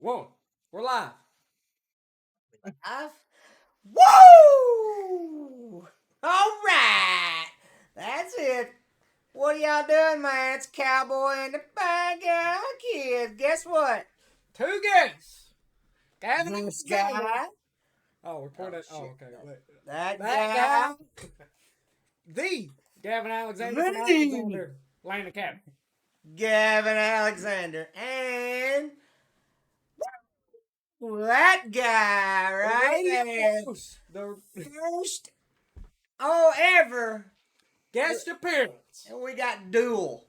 Whoa, we're live. Live? Woo! All right. That's it. What are y'all doing, man? It's Cowboy and the Bad Guy Kids. Guess what? Two guests. Gavin and This Saddlin. guy. Oh, we're pointing. Oh, Oh, shit. okay. Wait. That That guy. guy. The Gavin Alexander from The- Alexander Lane Academy. Gavin Alexander. And that guy right there. The First ever. guest appearance. And we got dual.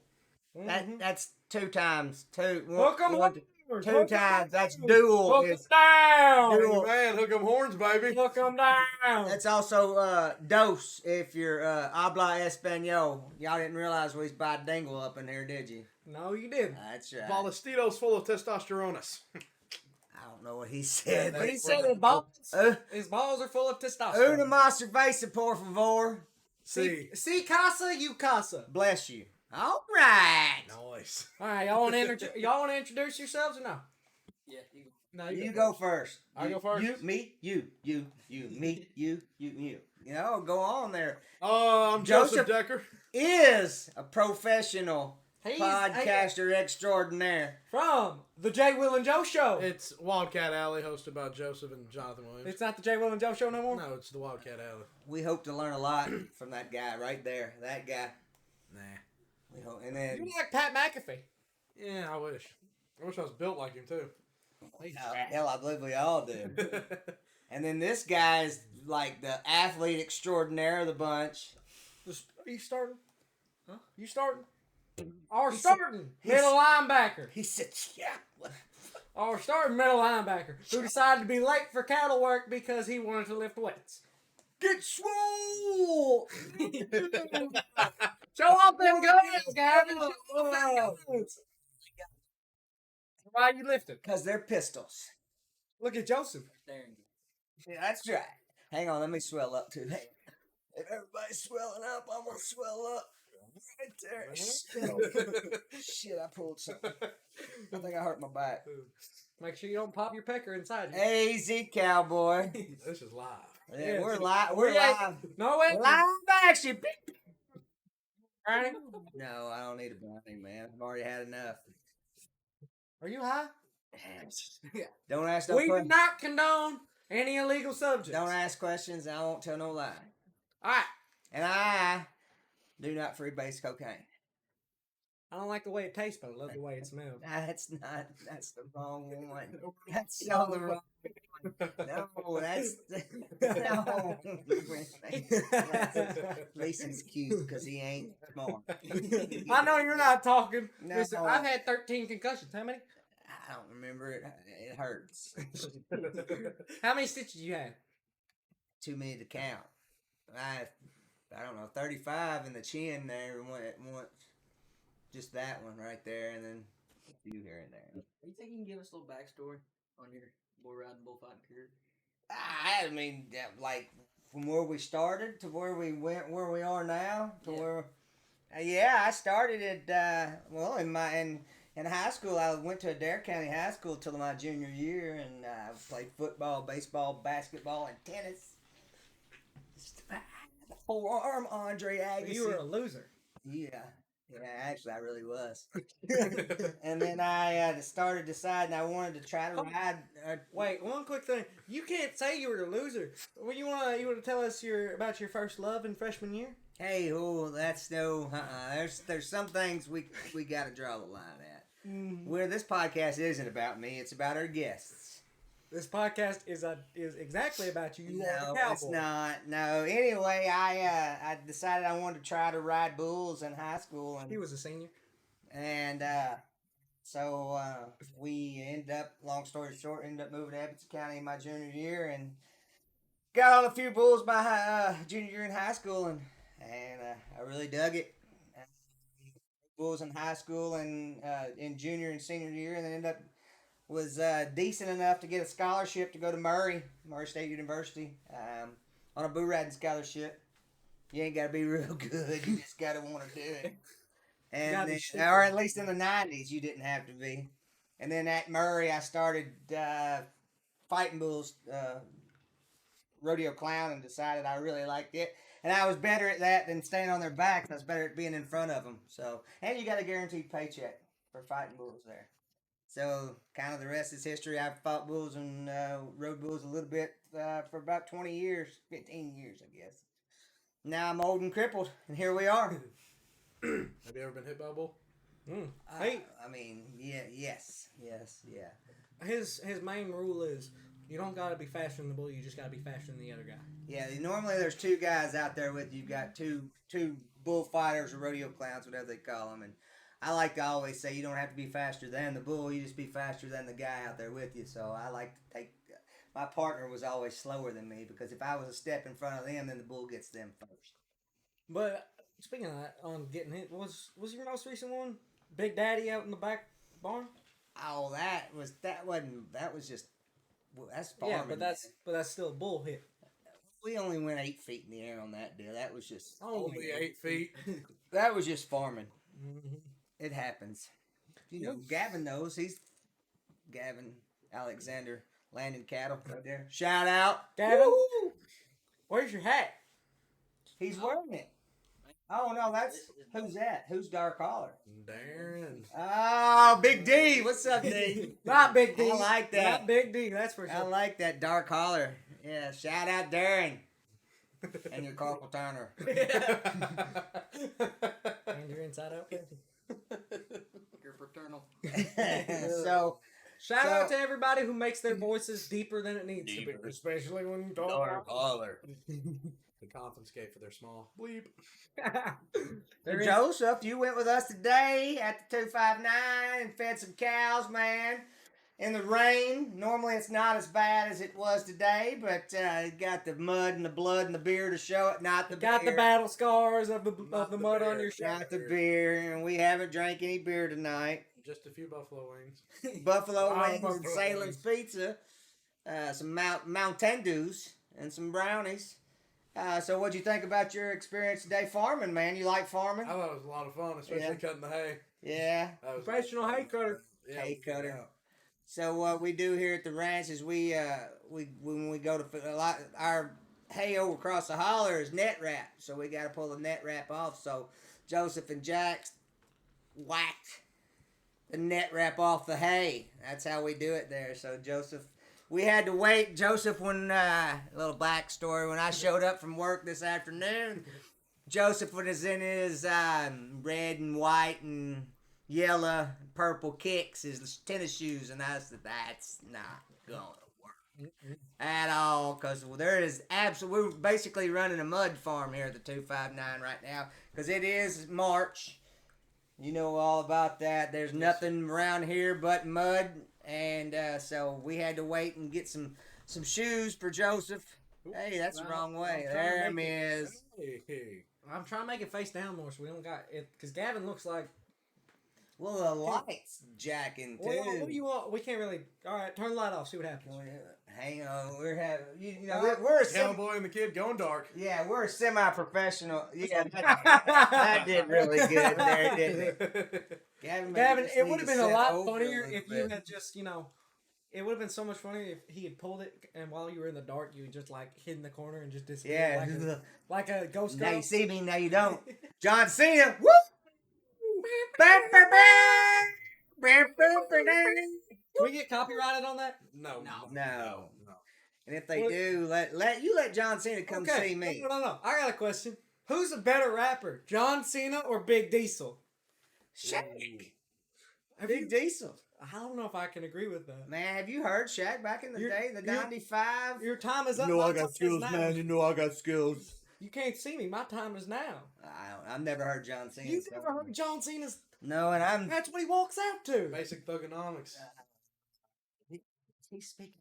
Mhm. That's two times. Hook 'em One, horns. two Hook 'em times. That's horns. dual. Hook 'em down. Dual. Man, hook 'em horns, baby. Hook 'em down. That's also dos if you're habla español. Y'all didn't realize we was bilingual up in here, did you? No, you didn't. That's right. Valestitos full of testosteronis. I don't know what he said. But he said his balls. Uh, His balls are full of Una testosterone. más cerveza, por favor. Si casa, you casa. Bless you. All right. Nice. All right, y'all want to introduce yourselves or no? Yeah, you go. No, You go first. I go first? You, me, you, me, you. You know, go on there. I'm Joseph Decker. Is a professional He's podcaster extraordinaire. from the J. Will and Joe Show. It's Wildcat Alley, hosted by Joseph and Jonathan Williams. It's not the J. Will and Joe Show no more? No, it's the Wildcat Alley. We hope to learn a lot from that guy right there. That guy. Nah. We hope, and then You like Pat McAfee. Yeah, I wish. I wish I was built like him, too. hell, I believe we all do. And then this guy is like the athlete extraordinaire of the bunch. Are you starting? Huh? You starting? Our He starting said- middle linebacker. He said, "Yeah." Our starting middle linebacker who decided to be late for cattle work because he wanted to lift weights. Get swole. Show off them guns, Gavin. Show off them guns. Why you lifting? Because they're pistols. Look at Joseph. There you Yeah, that's right. Hang on, let me swell up too. Hey, if everybody's swelling up, I'm gonna swell up. Right there. Shit, I pulled something. I think I hurt my back. Make sure you don't pop your pecker inside you. Easy, Cowboy. This is live. Yeah, Yeah. we're live. We're Yeah. live. No way. Live action. Brownie, No, I don't need a brownie, man. I've already had enough. are you high? Don't ask no We do questions. not condone any illegal subjects. Don't ask questions. I won't tell no lie. All right. And I do not freebase cocaine. I don't like the way it tastes, but I love the way it smells. That's not. That's the wrong one. That's so the wrong one. No, that's no. Lisa's cute because he ain't smart. I know you're not talking. No. Listen, I've had 13 concussions. How many? I don't remember it. It hurts. How many stitches you had? Too many to count. I don't know. 35 in the chin there. Once. Just that one right there, and then a few here and there. you think you can give us a little backstory on your bull riding, bullfighting career? I mean, like from where we started to where we went, where we are now, to Yeah. where. I started at in high school. I went to Adair County High School till my junior year, and I played football, baseball, basketball, and tennis. The forearm, Andre Agassi. You were a loser. Yeah, actually, I really was. And then I started deciding I wanted to try to ride. Wait, one quick thing. You can't say you were a loser. Well, you wanna tell us about your first love in freshman year? Hey, that's no. There's some things we got to draw the line at. Where this podcast isn't about me, it's about our guests. This podcast is exactly about you. You are No, a cowboy. it's not. No. Anyway, I decided I wanted to try to ride bulls in high school, He was a senior. and so we ended up. Long story short, ended up moving to Edmonton County in my junior year, and got on a few bulls by junior year in high school, and I really dug it. Bulls in high school and in junior and senior year, and then ended up was decent enough to get a scholarship to go to Murray State University on a bull riding scholarship. You ain't got to be real good. You just got to want to do it. And gotta be then, stupid. or at least in the 90s, you didn't have to be. And then at Murray, I started fighting bulls, rodeo clown, and decided I really liked it. And I was better at that than staying on their backs. I was better at being in front of them. So, and you got a guaranteed paycheck for fighting bulls there. So, kind of the rest is history. I've fought bulls and rode bulls a little bit for about 20 years, 15 years, I guess. Now I'm old and crippled, and here we are. Have you ever been hit by a bull? Hey, I mean, yes, yeah. his main rule is you don't gotta be faster than the bull. You just gotta be faster than the other guy. Yeah, normally there's two guys out there with you. You've got two bullfighters or rodeo clowns, whatever they call them. And I like to always say you don't have to be faster than the bull. You just be faster than the guy out there with you. So I like to take. My partner was always slower than me because if I was a step in front of them, then the bull gets them first. But speaking of that, on getting hit, was your most recent one Big Daddy out in the back barn? Oh, that was just that's farming. Yeah, but that's still a bull hit. We only went 8 feet in the air on that deal. That was just Only 8 feet. that was just farming. Mm-hmm. It happens. You know, Gavin knows. He's Gavin Alexander Landing Cattle right there. Shout out, Gavin, Woo! where's your hat? He's wearing it. Oh no, that's who's that? Who's Dark Collar? Darren. Oh, Big D. What's up, D? Not Big D. I like that. Not Big D. That's for I sure. like that Dark Collar. Yeah, shout out Darren and your Corporal Turner. And your inside out. You're fraternal. So Shout out to everybody who makes their voices deeper than it needs to be. Especially when you talk. Collar. The confiscate for their small bleep. There is- Joseph, you went with us today at the 259 and fed some cows, man. In the rain. Normally it's not as bad as it was today, but it got the mud and the blood and the beer to show it. Not the Got beer. the battle scars of the the mud beer. on your shirt. Not the beer, and we haven't drank any beer tonight. Just a few buffalo wings. Buffalo Oh, wings and buffalo Salem's wings. pizza, some Mountain Dews, and some brownies. So what'd you think about your experience today farming, man? You like farming? I thought it was a lot of fun, especially Yeah. cutting the hay. Yeah. That was Professional hay cutter. Yeah, Hay cutter. yeah. So what we do here at the ranch is we when we go to our hay over across the holler is net wrap. So we got to pull the net wrap off. So Joseph and Jack whacked the net wrap off the hay. That's how we do it there. So Joseph, we had to wait. Joseph, when a little backstory, when I showed up from work this afternoon, Joseph was in his red and white and yellow, purple kicks, his tennis shoes, and I said, that's not gonna work at all, because there is absolutely, we're basically running a mud farm here at the 259 right now, because it is March. You know all about that. There's nothing around here but mud, and so we had to wait and get some shoes for Joseph. Hey, that's the wrong way. I'm trying to There he make is. Hey. I'm trying to make it face down more so we don't got it. Because Gavin looks like. Well, the lights jacking too. What do you want? We can't really. All right, turn the light off. See what happens. Hang on, we're having you know we're a Cowboy and the kid going dark. yeah, we're a semi-professional. Yeah, that did really good there, didn't it? Gavin, Gavin, just it need would have to been a set lot over funnier little if bit. you had just, it would have been so much funnier if he had pulled it and while you were in the dark, you had just like hid in the corner and just disappeared Yeah, like a ghost now girl. you see me, now you don't. John Cena, whoop! Bam, bam, bam! Bam, bam, bam, bam. Can we get copyrighted on that? No. No. And if they do, let John Cena come see me. No. I got a question. Who's a better rapper, John Cena or Big Diesel? Shaq, Have Big you- Diesel. I don't know if I can agree with that. Man, have you heard Shaq back in the You're- day, the you're- 95? Your time is up. You know My I time got is skills, now. man. You know I got skills. You can't see me. My time is now. I've never heard John Cena. You've so- never heard John Cena's. No, and I'm. That's what he walks out to. Basic thugonomics. He's speaking.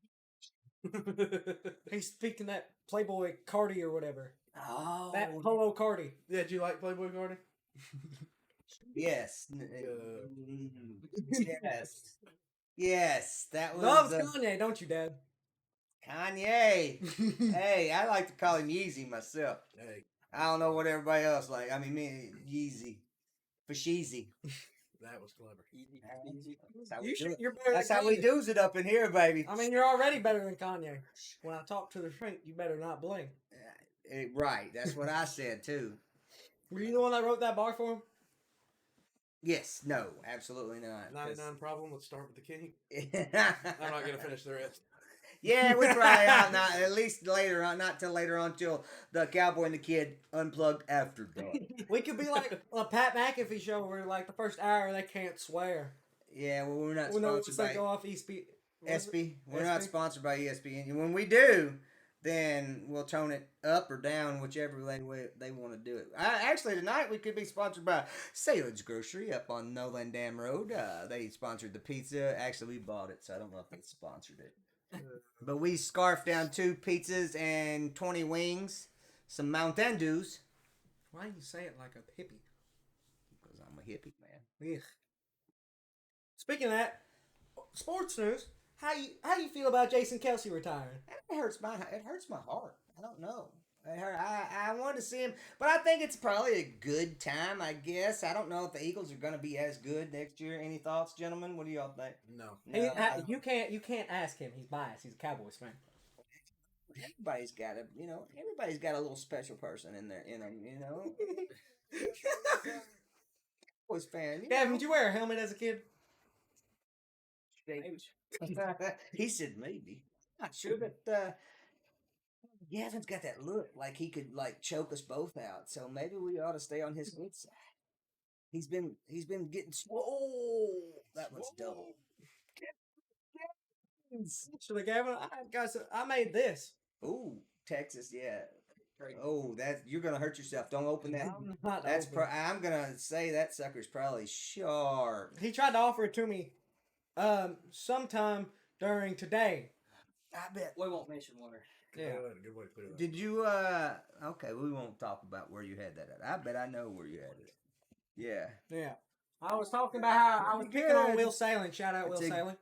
He's speaking that Playboy Cardi or whatever. Oh, That Polo Cardi. Yeah, do you like Playboy Cardi? yes, yes, yes. That was Loves Kanye, don't you, Dad? Kanye. Hey, I like to call him Yeezy myself. Hey. I don't know what everybody else like. I mean, me Yeezy, for sheezy. That was clever. Easy peasy. That's how we do it. You're better That's than how we Kanye. do's it up in here, baby. I mean, you're already better than Kanye. When I talk to the shrink, you better not blink. Right. That's what I said too. Were you the one that wrote that bar for him? Yes. No. Absolutely not. 99 problem. Let's start with the king. I'm I'm not gonna finish the rest. Yeah, we try out not at least later on, not till later on, till the Cowboy and the Kid unplugged after dark. We could be like a Pat McAfee show where, like, the first hour they can't swear. Yeah, well, we're not When sponsored they by go off ESP. ESPY. We're not ESPY? sponsored by ESPN. When we do, then we'll tone it up or down, whichever way they want to do it. Actually, tonight we could be sponsored by Salad's Grocery up on Nolan Dam Road. They sponsored the pizza. Actually, we bought it, so I don't know if they sponsored it. But we scarfed down 2 pizzas and 20 wings, some Mountain Dews. Why do you say it like a hippie? Because I'm a hippie, man. Ugh. Speaking of that, sports news. How you feel about Jason Kelsey retiring? It hurts my heart. I don't know. I wanted to see him, but I think it's probably a good time. I guess I don't know if the Eagles are going to be as good next year. Any thoughts, gentlemen? What do y'all think? No. You can't ask him. He's biased. He's a Cowboys fan. Everybody's got a little special person in there. Cowboys fan. Gavin, did you wear a helmet as a kid? He said maybe. Not sure, but Gavin's got that look like he could like choke us both out. So maybe we ought to stay on his good side. He's been getting swole. That was double. Actually, Gavin, I made this. Ooh, Texas, yeah. Great. Oh, you're gonna hurt yourself. Don't open that. I'm not That's open. I'm gonna say that sucker's probably sharp. He tried to offer it to me, sometime during today. I bet. We won't mention where. Yeah. Good way to clear that. Did you? Okay, we won't talk about where you had that at. I bet I know where you had it. Yeah. Yeah. I was talking about how I was picking on Good. Will Sailing. Shout out It's Will a Sailing.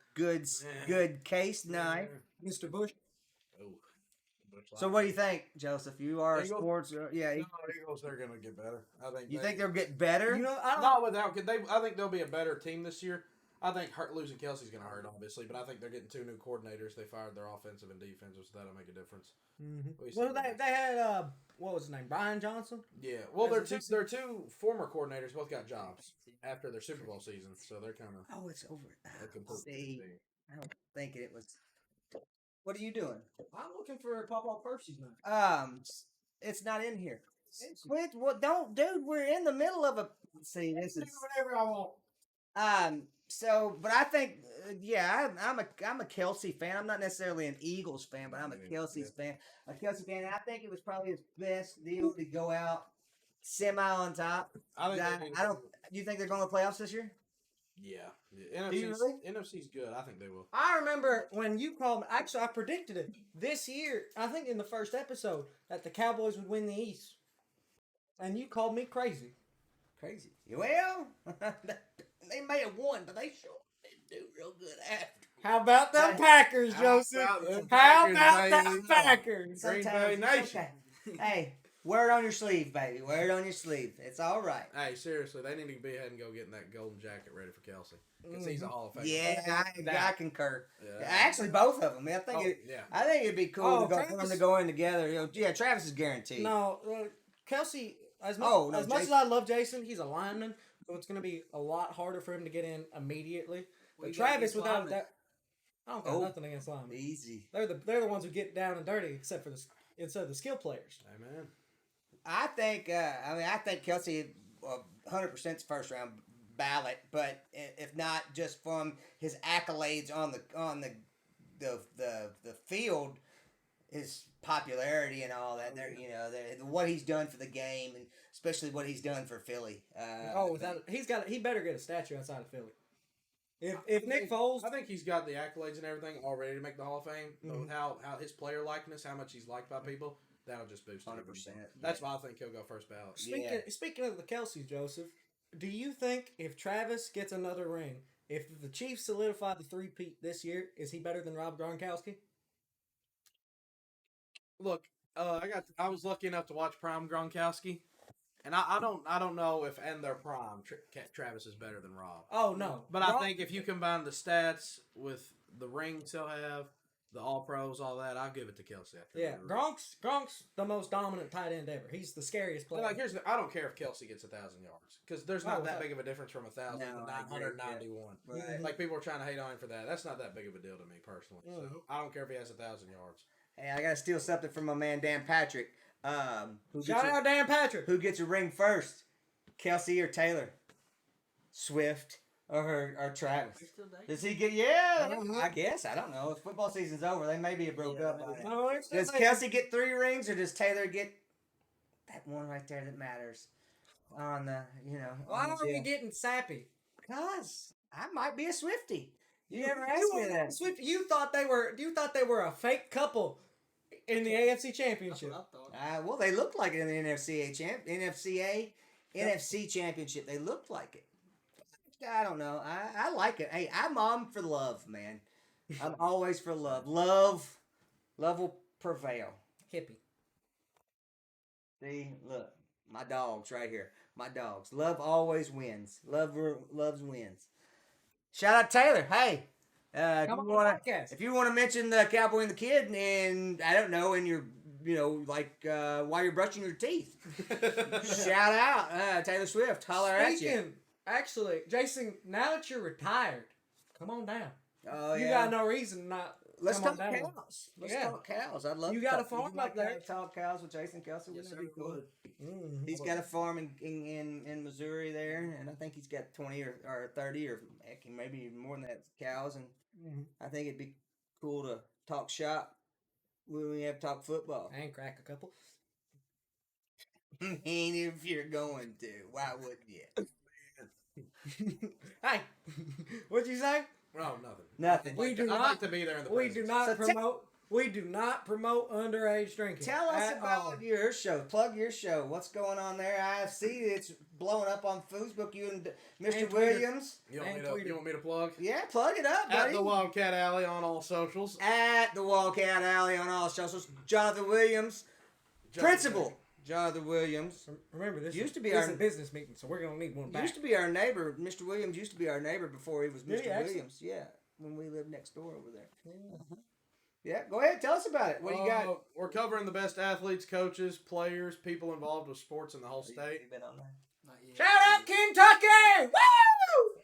Good case knife. Mr. Bush. Oh. So what do you think, Joseph? You are a Eagles? sports. Yeah. No, Eagles, they're gonna get better. I think. You think they'll get better? You know, I don't. Not without. I think they'll be a better team this year. I think losing Kelsey's going to hurt, obviously, but I think they're getting 2 new coordinators. They fired their offensive and defensive, so that'll make a difference. Mm-hmm. Well, they had what was his name? Brian Johnson. Yeah, well, As they're two former coordinators, both got jobs after their Super Bowl season, so they're kind of Oh, it's over. a complete See, team. I don't think it was. What are you doing? I'm looking for Papa Percy's name. It's not in here. Quit! What? Don't, dude. We're in the middle of a. See, this is. Whatever I want. So, but I think, I'm a Kelsey fan. I'm not necessarily an Eagles fan, but I'm a Kelsey's fan. A Kelsey fan. And I think it was probably his best deal to go out semi on top. I think I don't. Do you think they're going to the playoffs this year? Yeah. Do you really? NFC's good. I think they will. I remember when you called me. Actually, I predicted it this year. I think in the first episode that the Cowboys would win the East, and you called me crazy. Crazy. Well, they may have won, but they sure didn't do real good after. How about them Packers, Joseph? How about them Packers? Green Bay Sometimes it's Nation. okay. Hey, wear it on your sleeve, baby. Wear it on your sleeve. It's all right. Hey, seriously, they need to be ahead and go getting that golden jacket ready for Kelsey because he's a Hall of Famer. Yeah, I concur. Yeah. Actually, both of them. I think Yeah. I think it'd be cool Oh, for them Travis- to go in together. Yeah, Travis is guaranteed. No, Kelsey. As much, Oh, no, as much as Jason- I love Jason, he's a lineman, so it's going to be a lot harder for him to get in immediately. What But you got Travis, against without linemen? that, I don't got Oh. nothing against linemen. Easy. They're the ones who get down and dirty, except for instead of the skill players. Amen. I think. I think Kelsey 100% first round ballot, but if not just from his accolades on the field, his popularity and all that. What he's done for the game, and especially what he's done for Philly. He better get a statue outside of Philly. If Nick Foles, I think he's got the accolades and everything already to make the Hall of Fame. But with how his player likeness, how much he's liked by people, that'll just boost it. 100%. That's why I think he'll go first ballot. speaking of the Kelseys, Joseph, do you think if Travis gets another ring, if the Chiefs solidify the three-peat this year, is he better than Rob Gronkowski? Look, I was lucky enough to watch Prime Gronkowski, And I don't know if in their prime Travis is better than Rob. Oh no, But I think if you combine the stats with the rings he'll have, the All Pros, all that, I'll give it to Kelsey. Yeah, Gronk's the most dominant tight end ever. He's the scariest player. Like I don't care if Kelsey gets 1,000 yards because there's not that big of a difference from 1,000 to No, I agree, 991. Right. Like people are trying to hate on him for that. That's not that big of a deal to me personally. Mhm. So I don't care if he has 1,000 yards. Hey, I gotta steal something from my man Dan Patrick. Shout out Dan Patrick. Who gets a ring first? Kelsey or Taylor? Swift or Travis? They still dating? Does he get? Yeah, I guess. I don't know. If football season's over, they may be broke up. By then. No, it's Does Kelsey get 3 rings, or does Taylor get that one right there that matters? On the, Why on are the we deal? getting sappy? Because I might be a Swiftie. You never asked me that. Swift, you thought they were a fake couple in the AFC That's Championship. what I thought. Well, they looked like it in the NFC Championship. They looked like it. I don't know. I like it. Hey, I'm on for love, man. I'm always for love. Love will prevail. Hippie. See, look, my dogs right here. My dogs. Love always wins. Loves wins. Shout out Taylor. Hey, Come on the podcast. if you want to mention the Cowboy and the Kid, and I don't know, in your while you're brushing your teeth, shout out Taylor Swift. Holler at you. Speaking, actually, Jason, now that you're retired, come on down. Oh You yeah. got no reason not. Let's come on talk down. cows. Let's Yeah. talk cows. I'd love. You to got talk, a farm would you like up there. to talk cows with Jason Kelsey. Yes, Wouldn't sir, that be cool? would. He's got a farm in Missouri there, and I think he's got 20 or 30 or heck, maybe even more than that cows. And Mhm. I think it'd be cool to talk shop when we have talk football. And crack a couple. And if you're going to, why wouldn't you? Hey, what'd you say? Oh, nothing. Nothing. We do I'd not- like to be there in the We do presence. not So promote. We do not promote underage drinking. Tell us at about all. your show. Plug your show. What's going on there? I see it's blowing up on Facebook. You and Mr. And Twitter. Williams. You want, And me to, Twitter. you want me to plug? Yeah, plug it up, buddy. At the Wildcat Alley on all socials. At the Wildcat Alley on all socials. Jonathan Williams, principal. Jonathan Williams. Remember, this Used is, to be this our- is a business meeting, so we're gonna need one back. Used to be our neighbor. Mr. Williams used to be our neighbor before he was Did Mr. he actually? Williams. Yeah, when we lived next door over there. Yeah, go ahead. Tell us about it. What do you got? We're covering the best athletes, coaches, players, people involved with sports in the whole state. You been on there? Not yet. Shout out Kentucky! Woo!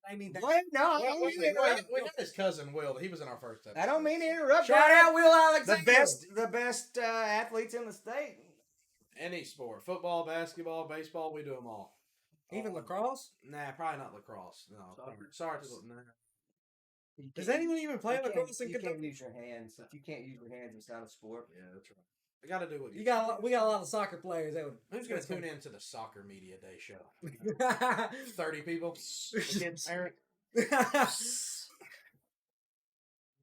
I need that. What? No, I Well, don't we, mean to we, interrupt. we got his cousin Will. He was in our first episode. I don't mean to interrupt. Shout Go ahead. out Will The Alexander. best athletes in the state. Any sport, football, basketball, baseball, we do them all. Even lacrosse. Nah, probably not lacrosse. No, Soccer. sorry. Nah. Does anyone even play You can't- lacrosse in You can't Kentucky? use your hands. If you can't use your hands, it's not a sport. Yeah, that's right. We got to do what We got a lot of soccer players. That would. Who's going to tune in to the Soccer Media Day show? 30 people? Eric?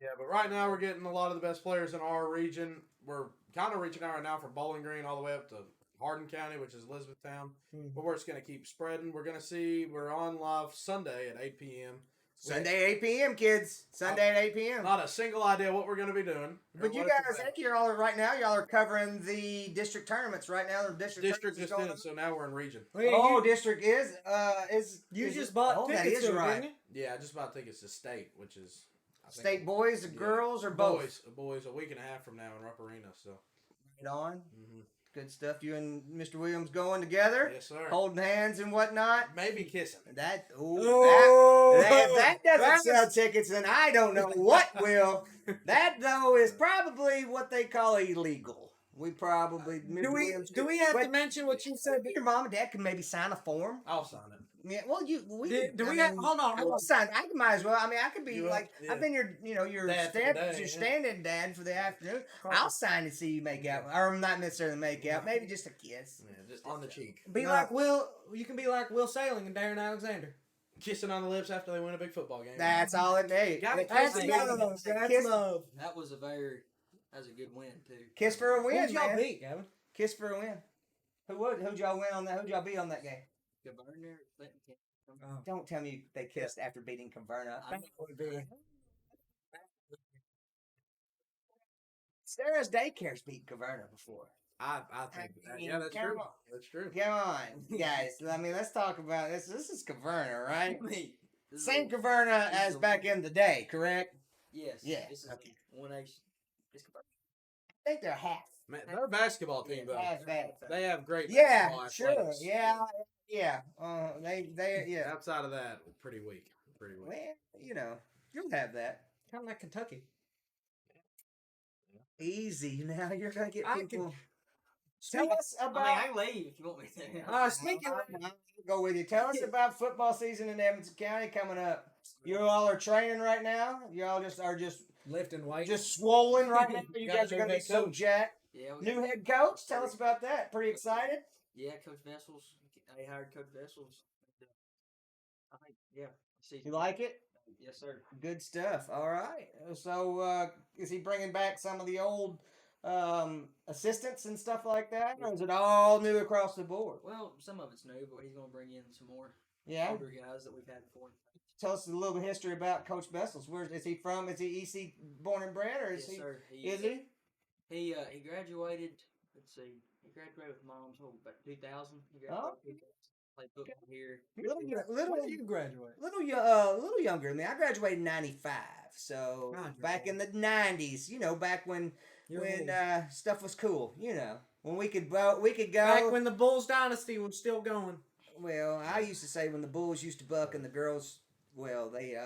Yeah, but right now we're getting a lot of the best players in our region. We're kind of reaching out right now from Bowling Green all the way up to Hardin County, which is Elizabethtown. But we're just going to keep spreading. We're on live Sunday at 8 p.m. Sunday at 8 p.m., kids. Sunday at 8 p.m. Not a single idea what we're going to be doing. But you What it's guys, I about. think you're all right now. Y'all are covering the district tournaments right now. The district District tournaments just is going did on. it, so now we're in region. Oh, district is You is just it- bought oh, that tickets is to it, right. didn't you? Yeah, I just about think it's the state, which is I think State boys, or yeah. girls, or both. Boys, a week and a half from now in Rupp Arena. So, Right on. mm-hmm. Good stuff. You and Mr. Williams going together, Yes, sir. holding hands and whatnot. Maybe kissing. That Oh, if that doesn't that's- sell tickets, then I don't know what will. That though is probably what they call illegal. We probably Do we have to mention what you said? Your mom and dad can maybe sign a form. I'll sign it. Yeah, well, do Hold on. I will sign. I might as well. I mean, I could be You like, will? I've been your Dad for the day, your yeah. stand-in dad for the afternoon. I'll sign to see you make out, or not necessarily make out, maybe just a kiss. Yeah, just on the cheek. Be No. like Will. You can be like Will Sailing and Darren Alexander. Kissing on the lips after they win a big football game. That's all it needs. Gotta That's kiss love. it. That's Kiss- love. That was a good win too. Kiss for a win, Who'd y'all man. beat, Gavin? Kiss for a win. Who'd y'all win on that? Who'd y'all beat on that game? Governor Clinton. Oh. Don't tell me they kissed after beating Converna. I- Sarah's Daycare's beat Converna before. I think I mean, that's come true. on. That's true. Come on, guys. I mean, let's talk about this. This is Caverna, right? Me. This is Same a- Caverna this is as a- back in the day, correct? Yes. Yeah, This is okay. 1H. It's I think they're half. Man, their basketball team though, Half that. they have great Yeah, basketball sure. athletics. Yeah, yeah. Yeah. Outside of that, pretty weak. Pretty weak. Well, you'll have that. Kind of like Kentucky. Easy. Now you're gonna get I people. Speak- Tell us I mean, about. I can leave if you want me to. Speaking of, I'll go with you. Tell us about football season in Edmonton County coming up. You all are training right now. You all are just lifting weights. just swollen right now. You Got guys a are new gonna be head so coach. jacked. Yeah. New head coach. Tell us about that. Pretty excited. Yeah, Coach Vessels. I hired Coach Vessels. I think, yeah. See, You like it? yes, sir. Good stuff. All right. So is he bringing back some of the old assistants and stuff like that, or is it all new across the board? Well, some of it's new, but he's going to bring in some more Yeah. older guys that we've had before. Tell us a little bit of history about Coach Bessels. Where is he from? Is he EC born and bred, or is Yes, he? sir. Is he? He graduated. Let's see. He graduated with mom's about 2000. He graduated. Oh. 2000. Played football here. Little, when did you graduate? little younger than me. I graduated in '95, so God, you're back old. in the '90s. Back when You're old. stuff was cool. When we could go. Back when the Bulls dynasty was still going. Well, I used to say when the Bulls used to buck and the girls, well, they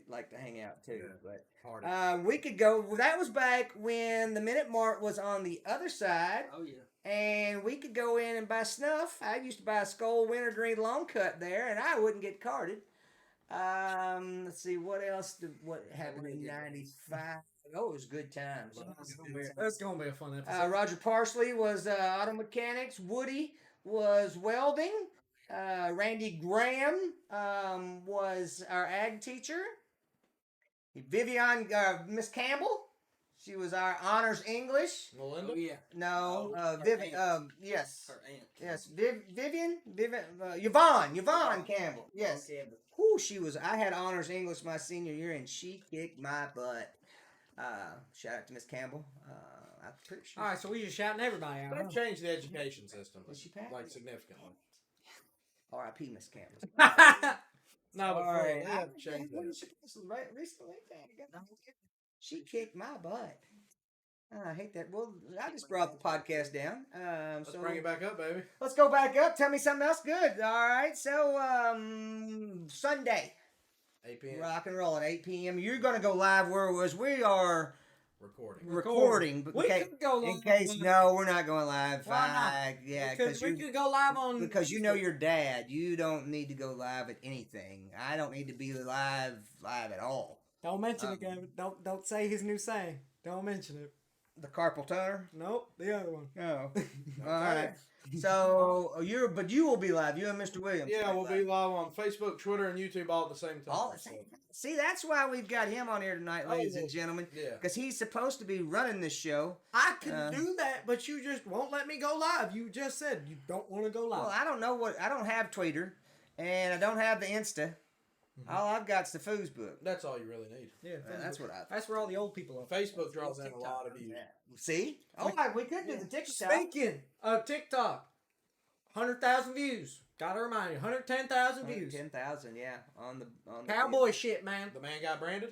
like to hang out too. Yeah. But Hard. we could go. That was back when the Minute Mart was on the other side, Oh yeah. and we could go in and buy snuff. I used to buy a Skull Wintergreen long cut there, and I wouldn't get carded. Let's see what else. What happened in '95? Oh, it was good times. That's gonna be a fun episode. Roger Parsley was auto mechanics. Woody was welding. Randy Graham was our ag teacher. Vivian, Miss Campbell, she was our honors English. Melinda. Oh yeah. No, her Vivian. aunt. Yes, Her aunt. yes. Vivian, Yvonne Campbell. Yes. Okay, but Who she was. I had honors English my senior year, and she kicked my butt. Shout out to Miss Campbell. I'm pretty sure. All right, so we just shouting everybody out. They've Huh? changed the education system, Did she pass? like significantly. R.I.P. Miss Campbell. No, but All for right. real, they have changed When that. did she pass? Right recently. She kicked my butt. I hate that. Well, I just brought the podcast down. Let's So bring it back up, baby. let's go back up. Tell me something else good. All right. So Sunday, 8 p.m. rock and roll at 8 p.m. You're gonna go live. We are recording. recording. But We in could go live. case no, we're not going live. Why not? Yeah, Because we could go live on. because you know your dad. You don't need to go live at anything. I don't need to be live at all. Don't mention it, Gavin. Don't say his new saying. Don't mention it. The carpal tunnel. Nope, the other one. Oh, all right. So you will be live. You and Mr. Williams. Yeah, we'll be live on Facebook, Twitter, and YouTube all at the same time. all the same. See, that's why we've got him on here tonight, ladies and gentlemen, Yeah. because he's supposed to be running this show. I could do that, but you just won't let me go live. You just said you don't want to go live. Well, I don't know I don't have Twitter, and I don't have the Insta. All I've got's the Facebook. That's all you really need. yeah, That's what I. That's where all the old people are. Facebook draws in a lot of views. See? Oh, we could do the TikTok. Speaking of TikTok, 100,000 views. Gotta remind you, 110,000 views. 10,000, yeah, on the Cowboy shit, man. The man got branded?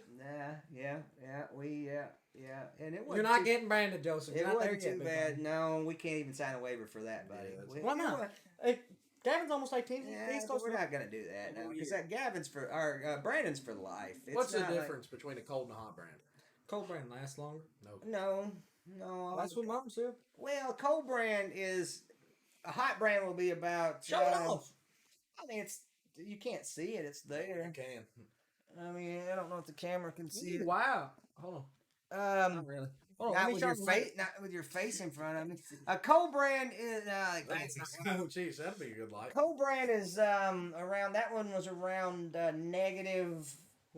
Yeah, and it wasn't You're not too- getting branded, Joseph. It You're not there wasn't yet, too big bad. man. No, we can't even sign a waiver for that, buddy. Yeah, that's- We- Why not? Hey, Gavin's almost 18. Yeah, He's but close we're enough. not gonna do that now because that Gavin's for Brandon's for life. It's What's the not like- difference between a cold and a hot brand? Cold brand lasts longer. No. That's what Mom said. Well, cold brand is a hot brand will be about. Show it off. I mean, you can't see it. It's You there. can. I mean, I don't know if the camera can see it. Wow. Hold on. Not really. Hold on. Not let me with show your you face, not with your face in front of me. A cold brand is Oh, jeez, that'd be a good light. cold brand is around. That one was around negative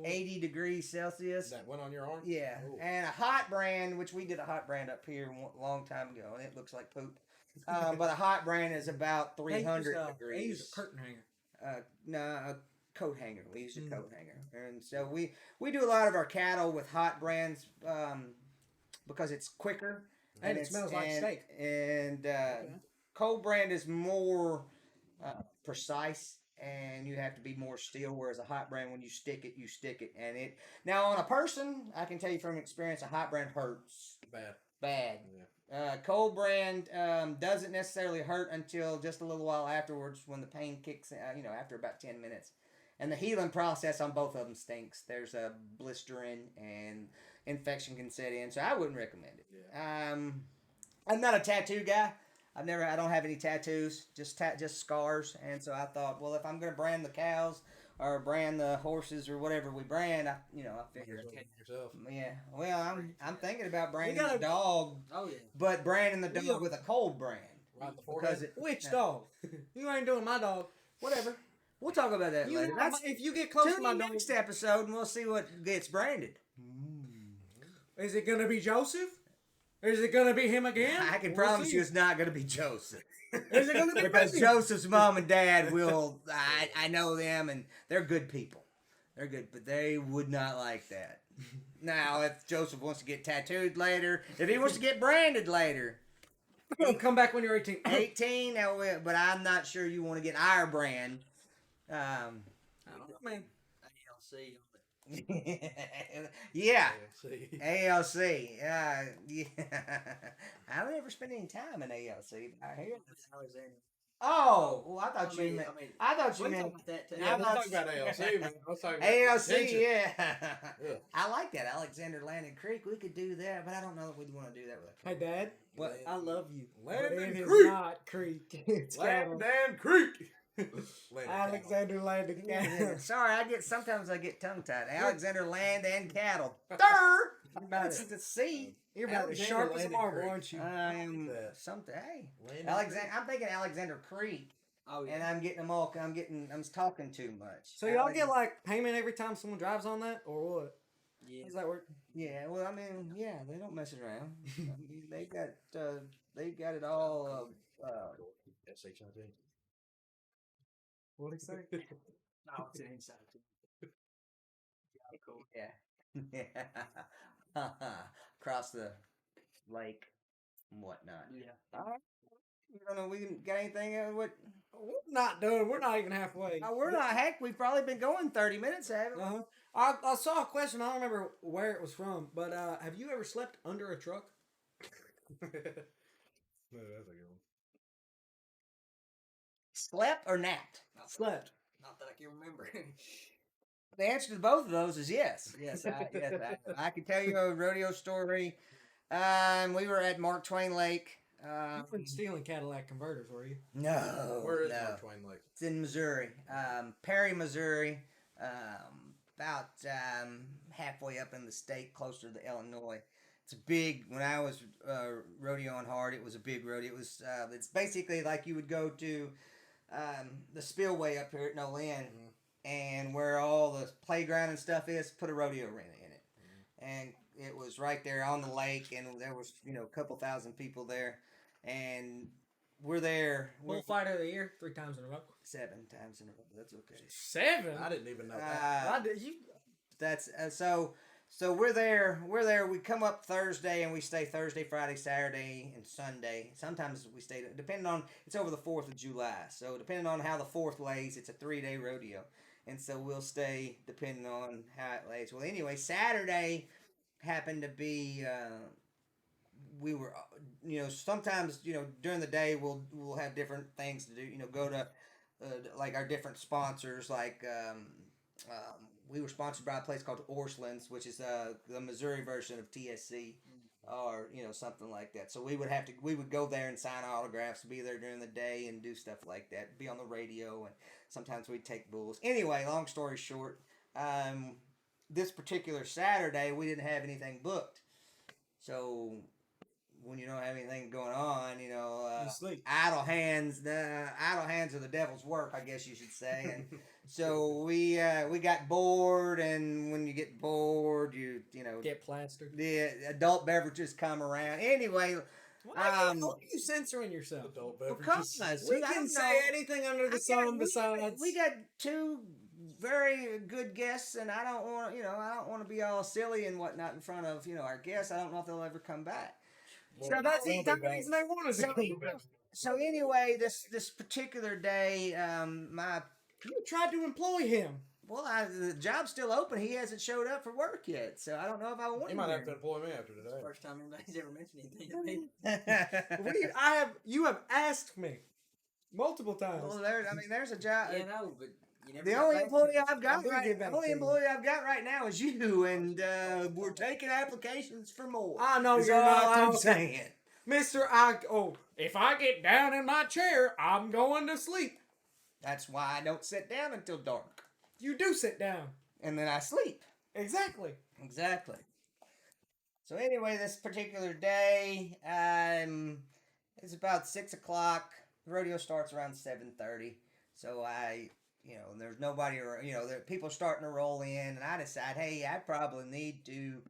80 degrees Celsius. That went on your arm? Yeah, Oh. and a hot brand, which we did a hot brand up here a long time ago, and it looks like poop. But a hot brand is about 300 They use degrees. a curtain hanger. No, a coat hanger. We use a coat hanger, and so we do a lot of our cattle with hot brands because it's quicker And it smells like steak. And cold brand is more precise, and you have to be more still. Whereas a hot brand, when you stick it, you stick it, and it. Now on a person, I can tell you from experience, a hot brand hurts bad. Yeah. Cold brand doesn't necessarily hurt until just a little while afterwards when the pain kicks in, after about 10 minutes. And the healing process on both of them stinks. There's a blistering and infection can set in, so I wouldn't recommend it. Yeah. I'm not a tattoo guy. I don't have any tattoos, just scars. And so I thought, well, if I'm going to brand the cows or brand the horses or whatever we brand, I figured. Yourself. Yeah, well, I'm thinking about branding gotta- the dog, Oh yeah. but branding the dog with a cold brand. Right in the Because forehead. Which dog? You ain't doing my dog. whatever. We'll talk about that You later. know, That's if you get close to tune my in dog, next episode, and we'll see what gets branded. is it gonna be Joseph? Or is it gonna be him again? I can We'll promise see. you, it's not going to be Joseph. Is it gonna be Because Joseph? Joseph's mom and dad will. I know them, and they're good people. They're good, but they would not like that. Now, if Joseph wants to get tattooed later, if he wants to get branded later, Come back when you're 18. 18. But I'm not sure you want to get our brand. I don't know, man. ALC. Yeah. See. ALC. Yeah. I don't ever spend any time in ALC. I hear. Alexander. Oh, well, I thought you meant. I thought you we meant. talk about that too. Yeah, I'm not talking about ALC, man. I was talking about ALC, attention. yeah. Yeah. I like that. Alexander Landing Creek. We could do that, but I don't know if we'd want to do that with a Hey, Dad. What? I love you. Landon but it is Creek. not Creek. It's cattle. Landon Creek. Landon Alexander Landing Cattle. Sorry, sometimes I get tongue tied. Alexander Land and Cattle. Third. It's the C. You're about as Alexander sharp as a Landing marble, Creek. aren't you? I am that. something. Hey, Landon Alexander. I'm thinking Alexander Creek, Oh yeah. and I'm talking too much. So y'all get like payment every time someone drives on that, or what? Yeah. How does that work? Yeah, well, I mean, yeah, they don't mess around. I mean, they got it all. SHIT. What did he say? No, it's an inside too. Yeah, cool. Yeah. Yeah. Across the lake and whatnot. Yeah. All right. You don't know, we got anything? What? We're not done. We're not even halfway. We're not. Heck, we've probably been going 30 minutes, haven't we? Uh-huh. I saw a question. I don't remember where it was from, but have you ever slept under a truck? No, that's a good one. Slept or napped? Slept. Not that I can remember. The answer to both of those is yes. Yes, I can tell you a rodeo story. We were at Mark Twain Lake. You weren't stealing Cadillac converters, were you? No. Where is no. Mark Twain Lake? It's in Missouri, Perry, Missouri, about halfway up in the state, closer to Illinois. It's a big. When I was rodeoing hard, it was a big rodeo. It was. It's basically like you would go to the spillway up here at Nolin, and where all the playground and stuff is. Put a rodeo arena in it, and it was right there on the lake, and there was a couple thousand people there, and we're there. Bull fighter of the year 3 times in a row. 7 times in a row. That's okay. 7. I didn't even know that. I did, you. That's so we're there. We come up Thursday and we stay Thursday, Friday, Saturday, and Sunday. Sometimes we stay depending on it's over the 4th of July. So depending on how the 4th lays, it's a 3-day rodeo, and so we'll stay depending on how it lays. Well, anyway, Saturday happened to be. We were, sometimes during the day we'll have different things to do. Go to like our different sponsors. Like we were sponsored by a place called Orscheln's, which is the Missouri version of TSC, or something like that. So we would go there and sign autographs, be there during the day and do stuff like that. Be on the radio, and sometimes we'd take bulls. Anyway, long story short, this particular Saturday we didn't have anything booked, so. When you don't have anything going on, You sleep. idle hands. The idle hands are the devil's work, I guess you should say. And so we got bored, and when you get bored, you Get plastered. the adult beverages come around. Anyway, Why are you censoring yourself? Adult because beverages. We I can don't say know. anything under the sun besides. We got 2 very good guests, and I don't want to be all silly and whatnot in front of our guests. I don't know if they'll ever come back. So That's We'll the be back. reason they wanted So, to. so anyway, this particular day, my You tried to employ him. the job's still open. He hasn't showed up for work yet, so I don't know if I want You him might have to here. employ me after today. First time anybody's ever mentioned anything to me. You have asked me multiple times. Well, there's a job. Yeah, no, but you never The got only back employee to me. I've got I will get back to you. right now is you, and we're taking applications for more. I know Is you're all not I'm talking. saying. Mister, if I get down in my chair, I'm going to sleep. That's why I don't sit down until dark, You do sit down. and then I sleep. Exactly. Exactly. So anyway, this particular day, it's about 6 o'clock. The rodeo starts around 7:30. So there's nobody, there people starting to roll in, and I decide, hey, I probably need to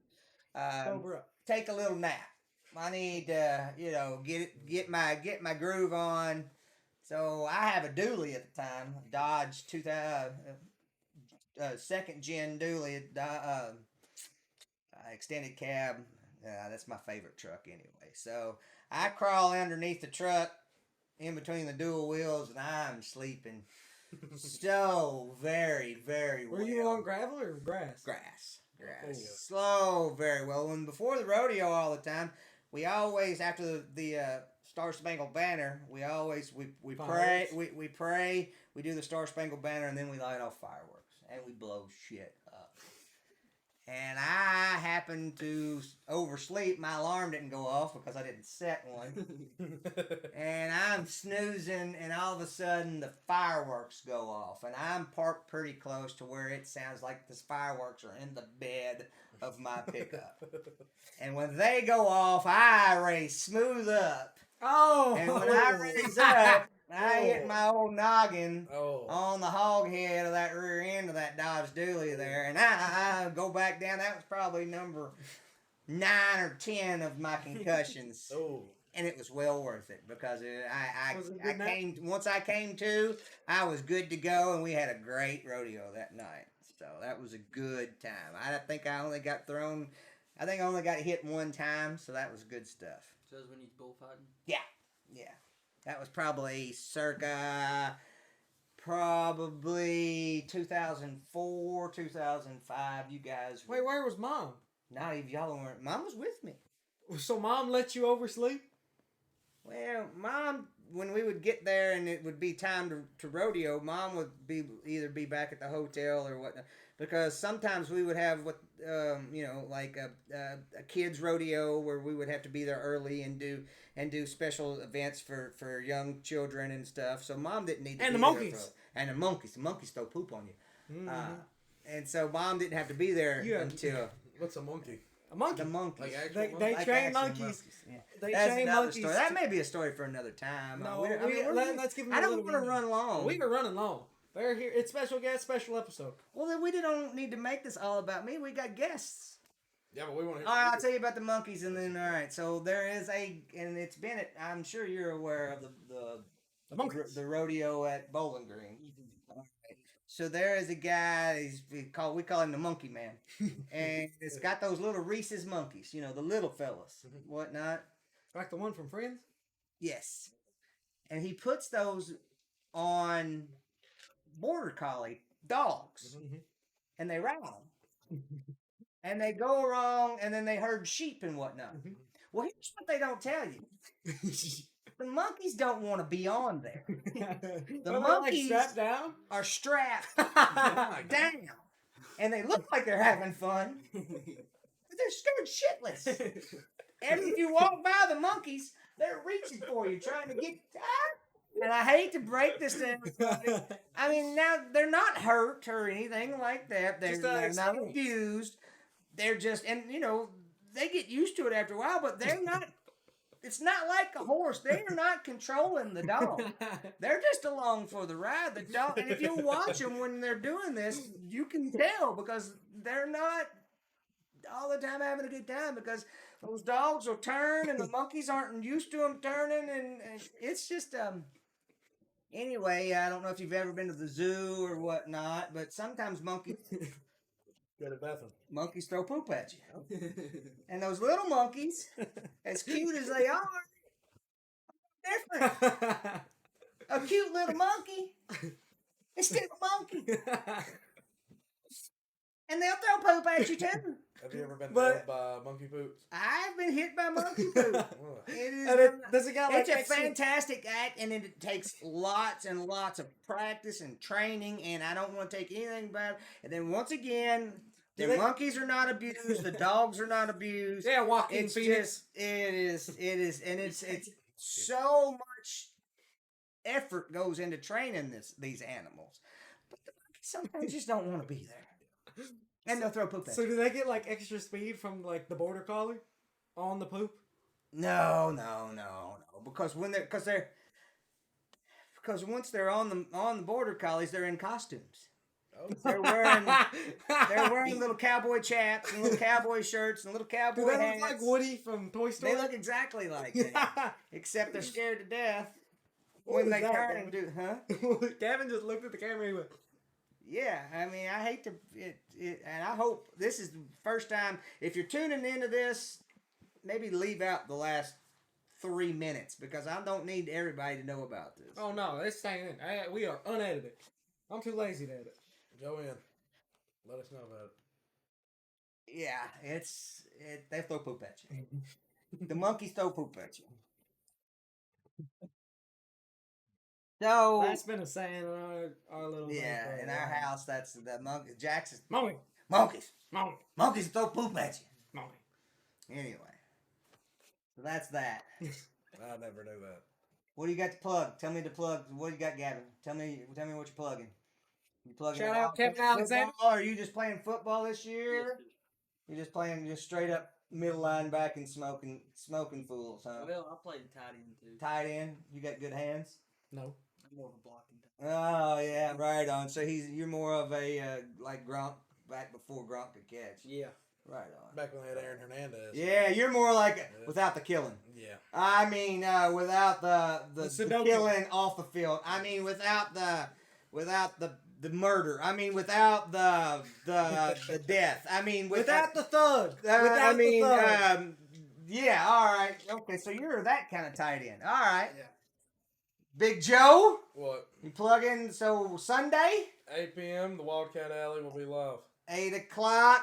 Sober up. take a little nap. I need to, get my groove on. So I have a dually at the time, Dodge 2000, second gen dually, extended cab. That's my favorite truck anyway. So I crawl underneath the truck, in between the dual wheels, and I'm sleeping so very, very well. Were you on gravel or grass? Grass. There you go. Slow, very well. And before the rodeo, all the time, we always, after the Star Spangled Banner, we pray, Fireworks. we pray, we do the Star Spangled Banner, and then we light off fireworks, and we blow shit up. And I happened to oversleep. My alarm didn't go off because I didn't set one. And I'm snoozing, and all of a sudden the fireworks go off. And I'm parked pretty close to where it sounds like the fireworks are in the bed of my pickup. And when they go off, I race smooth up. Oh! And when I raise up, I hit my old noggin Oh. on the hog head of that rear end of that Dodge Dually there, and I go back down. That was probably number 9 or 10 of my concussions. Oh. And it was well worth it because Was it a good night? once I came to, I was good to go, and we had a great rodeo that night. So that was a good time. I think I only got hit one time, so that was good stuff. So that's when he's bullfighting? Yeah. That was probably probably 2004, 2005. You guys, Wait, where was Mom? not even y'all weren't. Mom was with me. So Mom let you oversleep? Well, Mom, when we would get there and it would be time to rodeo, Mom would either be back at the hotel or whatnot. Because sometimes we would have like a kids rodeo where we would have to be there early and do special events for young children and stuff. So Mom didn't need to And be the there monkeys. and the monkeys throw poop on you. Mm-hmm. And so Mom didn't have to be there until What's a monkey? A monkey. the monkeys. Like actual They monkey? Like train actual monkeys. Yeah. They That's train another monkeys. story. That may be a story for another time. No, let's give them I a don't little want to bit. run long. We were running long. They're here. It's special guest, special episode. Well, then we don't need to make this all about me. We got guests. Yeah, but we want to hear All right, from I'll tell you about the monkeys, and then all right. So there is and it's been I'm sure you're aware of The monkeys. the rodeo at Bowling Green. All right. So there is a guy. We call him the Monkey Man, and it's got those little Reese's monkeys. The little fellas, whatnot. Like the one from Friends? Yes, and he puts those on border collie dogs, and they ride them. And they go wrong, and then they herd sheep and whatnot. Well, here's what they don't tell you. The monkeys don't want to be on there. The monkeys like strapped down? are strapped Oh down. And they look like they're having fun, but they're scared shitless. And if you walk by the monkeys, they're reaching for you, trying to get... And I hate to break this to everybody. I mean, now, they're not hurt or anything like that. They're not experience. abused. They're just... And, they get used to it after a while, but they're not... It's not like a horse. They are not controlling the dog. They're just along for the ride. The dog, and if you watch them when they're doing this, you can tell because they're not all the time having a good time because those dogs will turn and the monkeys aren't used to them turning, and it's just Anyway, I don't know if you've ever been to the zoo or whatnot, but sometimes monkeys Go to the bathroom. Monkeys throw poop at you. And those little monkeys, as cute as they are, different. A cute little monkey is still a monkey. And they'll throw poop at you too. Have you ever been But- held by monkey poops? I've been hit by monkey poop. Ugh. It is. And does it got like It's a extra- fantastic act, and it takes lots and lots of practice and training. And I don't want to take anything about it. And then once again, the Do they- monkeys are not abused. The dogs are not abused. Yeah, Joaquin It's Phoenix. just it is, and it's so much effort goes into training these animals, but the monkeys sometimes just don't want to be there, and they'll throw poop at So you. do they get like extra speed from like the border collie on the poop? No, because because once they're on the border collies, they're in costumes. Oh, They're wearing little cowboy chaps and little cowboy shirts and little cowboy Do they hats. look like Woody from Toy Story? They look exactly like that, except they're scared to death What when was they that, turn and do, Gavin just looked at the camera and he went, Yeah, I mean, I hate to, and I hope this is the first time. If you're tuning into this, maybe leave out the last 3 minutes because I don't need everybody to know about this. oh no, it's staying in. We are unedited. I'm too lazy to edit. Go in. Let us know about it. Yeah, they throw poop at you. The monkeys throw poop at you. So That's been a saying in our little yeah, thing for a in our while. house, that's the monkey. Jackson Monkey, monkeys. monkey, Monkeys throw poop at you. monkey. Anyway, so that's that. I never knew that. What do you got to plug? Tell me to plug. What do you got, Gavin? Tell me what you're plugging. You plugging Shout it out all? Kevin Alexander. Football, or are you just playing football this Yes, year? sir. You're just playing straight up middle linebacker and smoking fools, huh? Well, I played tight end too. Tight end. You got good hands. No. I'm more of a blocking type. Oh yeah, right on. So you're more of a like Gronk back before Gronk could catch. Yeah. Right on. Back when they had Aaron Hernandez. Yeah, you're more like Yeah. without the killing. Yeah. I mean, without the Sudoku. killing off the field. I mean, without the murder. I mean, without the death. I mean, Without the thug. I Without mean, the thug. yeah. All right. Okay, so you're that kind of tight end. All right. Yeah. Big Joe, What? you plug in. So Sunday, 8 p.m. The Wildcat Alley will be live. 8:00.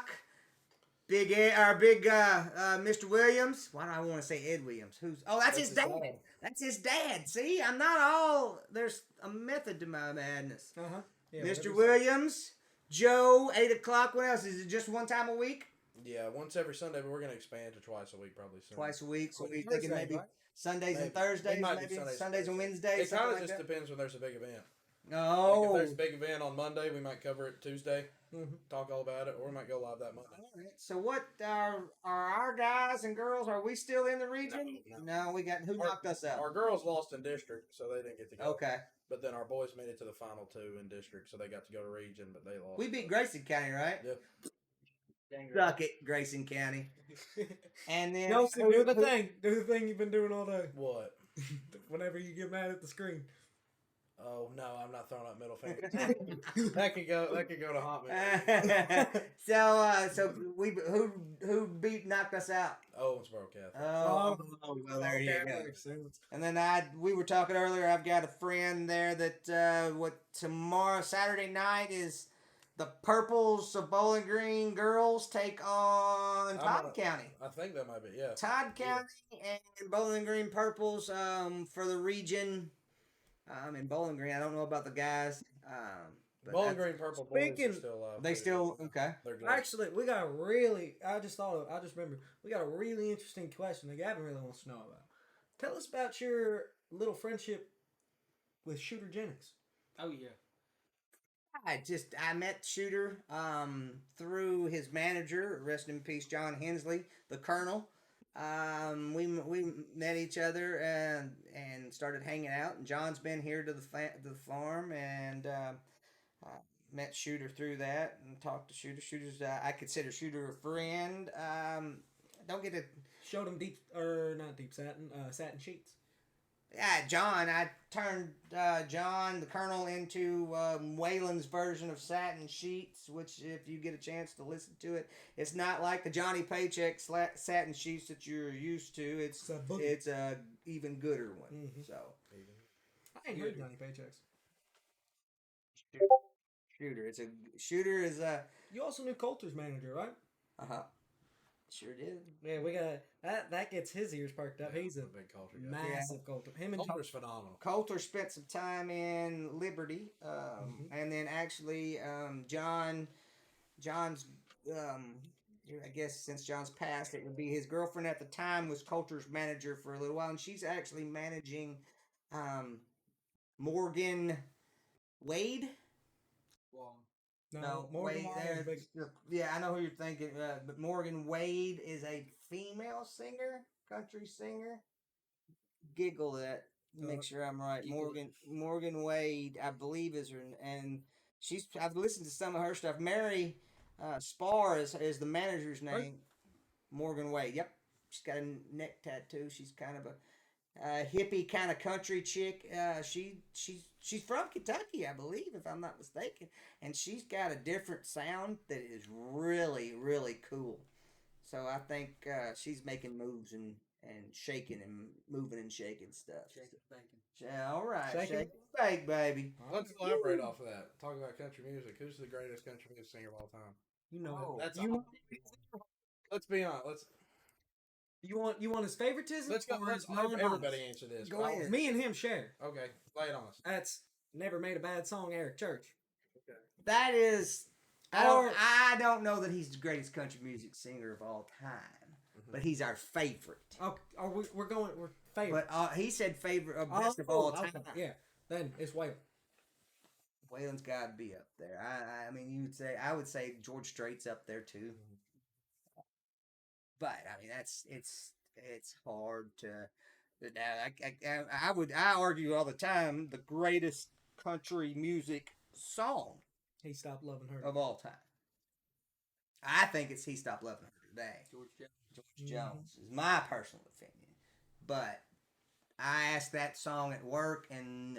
Big Mr. Williams. Why do I want to say Ed Williams? That's his dad. dad. That's his dad. See, I'm not all. There's a method to my madness. Uh-huh. Yeah, Mr. whatever. Williams, Joe, 8:00. What else? Is it just one time a week? Yeah, once every Sunday, but we're going to expand to twice a week probably soon. Twice a week. So we Thursday, thinking maybe right? Sundays and Maybe. Thursdays, It might be maybe Sundays. Sundays and Wednesdays. It kind something of like just that. depends when there's a big event. Like No. if there's a big event on Monday, we might cover it Tuesday, Mhm. talk all about it, or we might go live that Monday. Alright, so what are our guys and girls? Are we still in the region? No. No, we got who knocked us out. Our girls lost in district, so they didn't get to go. Okay, But then our boys made it to the final two in district, so they got to go to region, but they lost. we beat Grayson County, right? Yeah. Dang right. Suck it, Grayson County. And then Joseph, do the thing. Do the thing you've been doing all day. What? Whenever you get mad at the screen. Oh no, I'm not throwing up middle fingers. that could go to hot man. so who knocked us out? Owensboro Catholic. Oh, well there you okay, go. makes sense. And then we were talking earlier. I've got a friend there that tomorrow Saturday night is the Purples of Bowling Green girls take on Todd County. I think that might be, yeah. Todd County and Bowling Green Purples for the region. In Bowling Green, I don't know about the guys. But Bowling Green Purple boys Speaking- are still alive. They too. still okay. They're good. Actually, we got I just remembered, we got a really interesting question that Gavin really wants to know about. Tell us about your little friendship with Shooter Jennings. Oh yeah. I met Shooter through his manager, rest in peace, John Hensley, the Colonel. We met each other and started hanging out. And John's been here to the farm and met Shooter through that and talked to Shooter. Shooter's I consider Shooter a friend. Don't get to Showed him satin sheets. John. I turned John, the Colonel, into Waylon's version of Satin Sheets, which, if you get a chance to listen to it, it's not like the Johnny Paycheck Satin Sheets that you're used to. It's a even gooder one. Mm-hmm. So I ain't heard Johnny Paychecks. Shooter. Shooter is a. You also knew Coulter's manager, right? Sure did. Yeah, we got that gets his ears perked up. Yeah, He's a big Coulter guy. massive Coulter. Him and Coulter's phenomenal. Coulter spent some time in Liberty, and then actually John's. I guess since John's passed, it would be his girlfriend at the time was Coulter's manager for a little while, and she's actually managing Morgan Wade. Wow. no, Morgan Wade. Wallen's big. Yeah, I know who you're thinking, but Morgan Wade is a female singer, country singer. Giggle that. Make sure I'm right. Morgan Wade, I believe, is her, and I've listened to some of her stuff. Mary Spar is the manager's name. Morgan Wade. Yep, she's got a neck tattoo. She's kind of a hippie kind of country chick. She's from Kentucky, I believe, if I'm not mistaken, and she's got a different sound that is really, really cool. So I think she's making moves and shaking and moving and shaking stuff. Shake it, bacon. Yeah, all right, Shake shake it. it, bake, baby. Let's elaborate off of that. Talk about country music. Who's the greatest country music singer of all time? You know Oh, That's you know, Let's be honest. you want his favoritism? Let's go. or Let's his non-bias? everybody answer this. Go ahead. Me and him share. Okay, lay it on us. That's Never Made a Bad Song, Eric Church. Okay. That is. I don't know that he's the greatest country music singer of all time, but he's our favorite. Oh, we're favorite. But he said favorite of best of all time. Okay. Yeah, then it's Waylon. Waylon's got to be up there. I mean, I would say George Strait's up there too. But I mean, it's hard to. I argue all the time the greatest country music song He stopped loving her. of all time. I think it's He Stopped Loving Her Today. George Jones. George Jones is my personal opinion. But I asked that song at work, and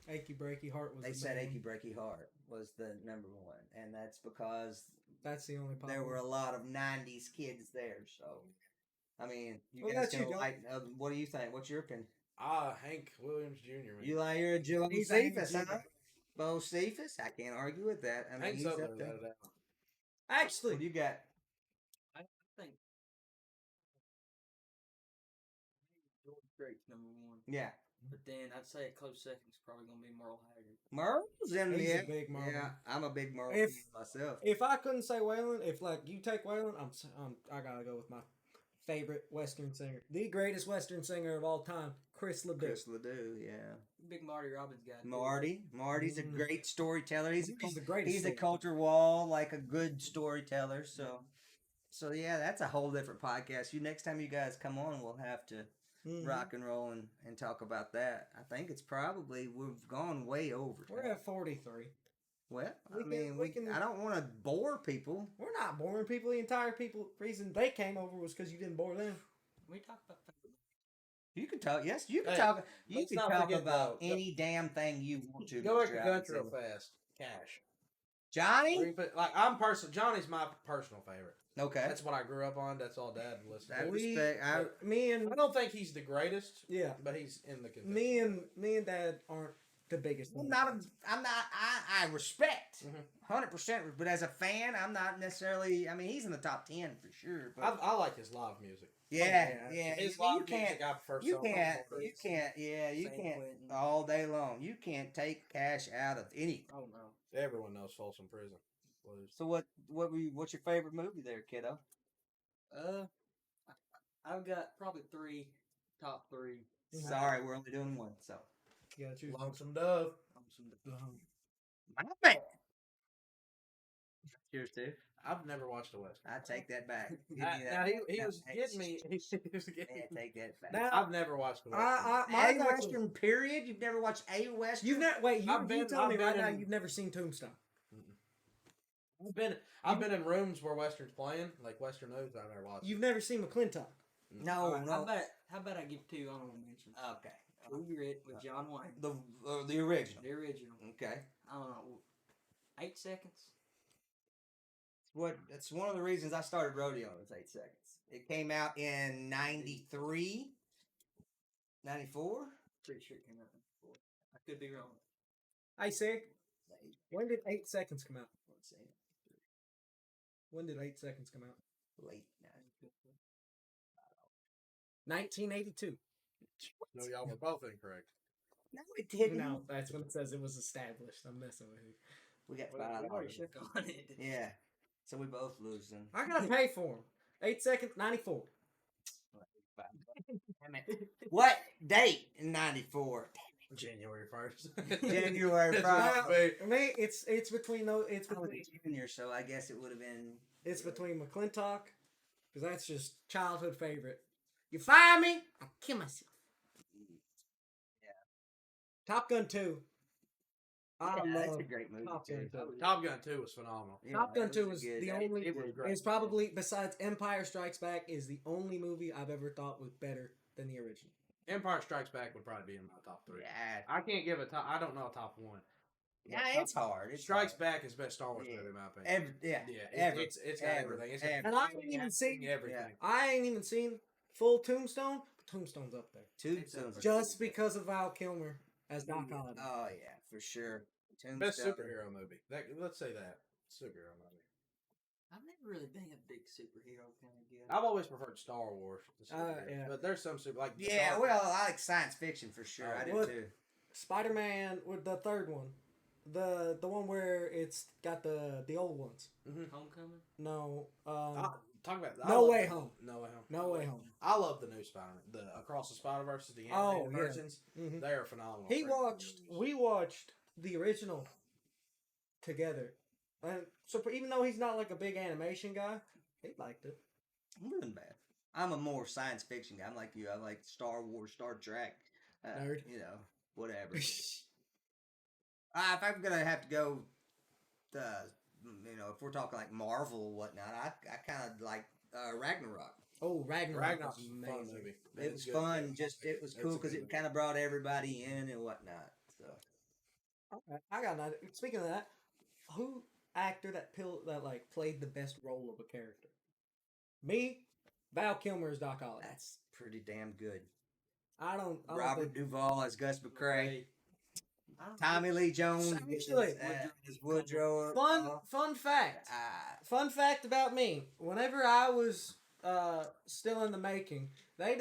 Achy Breaky Heart was. they the said main Achy one. Breaky Heart was the number one. And that's because That's the only. there were popular. a lot of 90s kids there. So, I mean, you Well, guys that's you, can John. like, what do you think? What's your opinion? Hank Williams Jr. Man. You like your Joe He's Cephas, Hank huh? Bo Cephas? I can't argue with that. I mean, Hank's he's up up there. there. without a doubt. Actually, What do you got? I think George Strait's number one. Yeah. But then I'd say a close second is probably going to be Merle Haggard. Merle's in He's there. a big Merle. Yeah, I'm a big Merle If- fan myself. if I couldn't say Waylon, if like you take Waylon, I gotta go with my favorite Western singer, the greatest Western singer of all time, Chris LeDoux. Chris LeDoux, yeah. Big Marty Robbins guy. too. Marty's a great storyteller. He's He's the greatest. he's a singer. culture wall, like a good storyteller. So yeah, that's a whole different podcast. Next time you guys come on, we'll have to Mhm. rock and roll and talk about that. I think it's probably we've gone way over. We're at 43. Well, we can- I don't want to bore people. We're not boring people. The entire reason they came over was because you didn't bore them. We talk about favorite. You can talk. Yes, you can Hey, talk. You let's can not talk forget about though, any damn thing you want to. Go back Mr. to country real Alexander. fast. Cash. Johnny. Like I'm Johnny's my personal favorite. Okay. That's what I grew up on. That's all Dad listened That to. respect. Me and I don't think he's the greatest, yeah, but he's in the contention. me and Dad aren't the biggest. I'm not. I respect Mhm. 100%, but as a fan, I'm not necessarily. I mean, he's in the top 10 for sure. But I like his live music. yeah. His You live can't. music I prefer. You so can't. much. You can't. Yeah, you San can't. Quentin. All day long. You can't take Cash out of any. Oh no. Everyone knows Folsom Prison Blues. So what's your favorite movie there, kiddo? I've got probably top three. Mhm. Sorry, we're only doing one. So You gotta choose. Lonesome Dove. my man. Cheers, Steve. I've never watched a Western. I take that back. Give me Now that. he was Hey, getting me. He was getting Yeah, me. take that back. Now, I've never watched a Western. my A actually- Western period? You've never watched a Western? You've never wait. You tell me I've right been now in- you've never seen Tombstone. I've been in rooms where Western's playing, like Western news. I've never watched. You've never seen McClintock. No, How no. about I give two honorable mentions? Okay. With John Wayne. The original. The original. Okay. I don't know. 8 seconds. That's one of the reasons I started rodeo was 8 seconds. It came out in 93, 94. Pretty sure it came out before. I could be wrong. Hey, Sig, when did 8 seconds come out? Let's see. When did 8 seconds come out? Late 1982. No, y'all were both incorrect. No, it didn't. No, that's when it says it was established. I'm messing with you. We got We 5 already dollars. shook on it. Yeah. So we both lose then. I gotta pay for them. 8 seconds, 94. Damn it. What date in 94? January 1st. January It's 1st. not big. I mean, it's between those. It's I was between, a junior, so I guess it would have been. it's between McClintock, because that's just childhood favorite. You fire me, I kill myself. Yeah. Top Gun 2. I Yeah, that's love a great movie Top too. Gun 2. Top Gun 2 was phenomenal. Yeah, Top Gun that 2 a was good- the only. It was great. It's probably, besides Empire Strikes Back, is the only movie I've ever thought was better than the original. Empire Strikes Back would probably be in my top 3. Yeah, I can't give a top. I don't know a top 1. yeah, it's hard. It's Strikes hard. Back is best Star Wars Yeah. movie in my opinion. It's got everything. It's got And I ain't even seen everything. I ain't even seen full Tombstone. But Tombstone's up there Tombstone's just because of Val Kilmer as Doc Holliday. Oh yeah, for sure. Best Tombstone. superhero movie. Let's say that superhero movie. I've never really been a big superhero kind of guy. I've always preferred Star Wars, to superheroes, yeah. but there's some super like Yeah, Star- well, I like science fiction for sure. I do What- too. Spider-Man with the third one, the one where it's got the old ones. Homecoming? No, talk about No Way Home. No Way Home. No Way Home. I love the new Spider-Man, the Across the Spider-Verse, the Oh, animated yeah. versions. Mhm. They are phenomenal. We watched the original together, and so even though he's not like a big animation guy, he liked it. I'm doing bad. I'm a more science fiction guy. I'm like you. I like Star Wars, Star Trek. Nerd. You know, whatever. If I'm gonna have to go, if we're talking like Marvel or whatnot, I kind of like Ragnarok. Oh, Ragnarok Ragnarok's was a amazing. fun movie. It was fun. It was cool because it kind of brought everybody in and whatnot. So Okay, I got another. Speaking of that, who actor that played the best role of a character? Me, Val Kilmer as Doc Holliday. that's pretty damn good. I don't Robert think, Duvall as Gus McCrae. I don't Tommy Lee Jones Actually, as Woodrow. Fun fact. Fun fact about me: whenever I was still in the making, he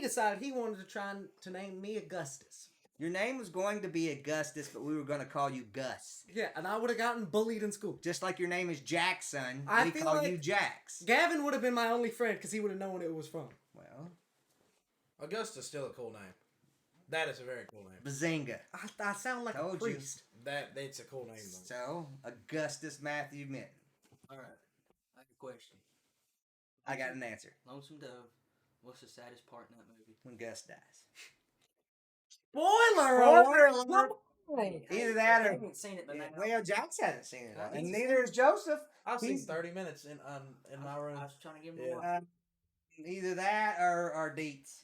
decided he wanted to try to name me Augustus. Your name was going to be Augustus, but we were going to call you Gus. Yeah, and I would have gotten bullied in school. Just like your name is Jackson, I we feel call like- you Jax. Gavin would have been my only friend because he would have known it was from. Well, Augustus still a cool name. That is a very cool name. Bazinga. I sound like Told a you. priest. That's a cool name though. So, Augustus Matthew Minton. All right. I have a question. I got an answer. Lonesome Dove. What's the saddest part in that movie? When Gus dies. Spoiler alert! alert! Either that I or... haven't seen it, but Yeah, now well, Jax hasn't seen it. I And need to neither is Joseph. I've seen He's- 30 minutes in my room. I was trying to give him Yeah. a watch. Either that or Deets.